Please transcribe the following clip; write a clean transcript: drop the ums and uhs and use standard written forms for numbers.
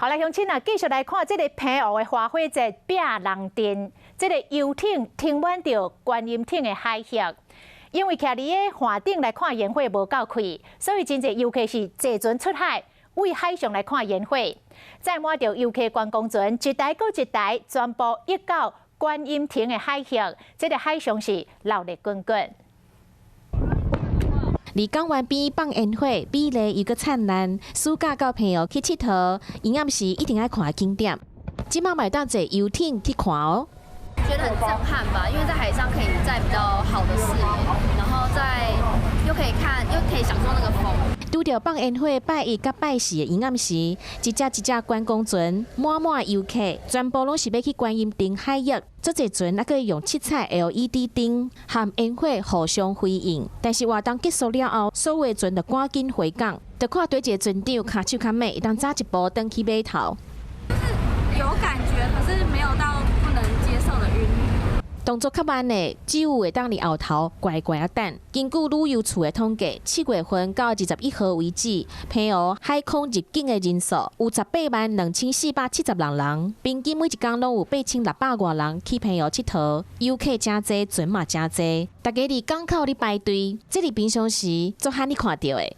好来，乡亲啊，继续来看这个平湖的花火节壁人阵，这个游艇停满着观音艇的海峡。因为徛伫个岸顶来看烟火无够开，所以真侪游客是坐船出海，为海上来看烟火。载满着游客观光船一台搁一台，全部溢到观音亭的海峡，这个海上是闹热滚滚。 离港湾边放烟火，美丽又搁灿烂，暑假到朋友去佚佗，营暗时一定爱看的景点。今麦买当坐游艇去看哦。觉得很震撼吧，因为在海上可以在比较好的视野，然后又可以看，又可以享受那个风。拄着放烟火拜一甲拜四的营暗时，一只观光船满游客，全部拢是要去观音亭海域。 这只船还可以用七彩 LED 灯和烟火互相辉映，但是活动结束了后，所有的船就赶紧回港。就看对一个船长卡手卡尾，会当早一步登去码头。就是有感觉，可是没有到不能接受的晕。动作较慢的，只有会当伫后头乖乖啊等。根据旅游处的统计，7月份到21号为止，澎湖海空入境的人数有182476人，平均每一天拢有8600多人去澎湖佚佗，游客真多，船嘛真多，大家伫港口咧排队，这里平常时足罕你看到的。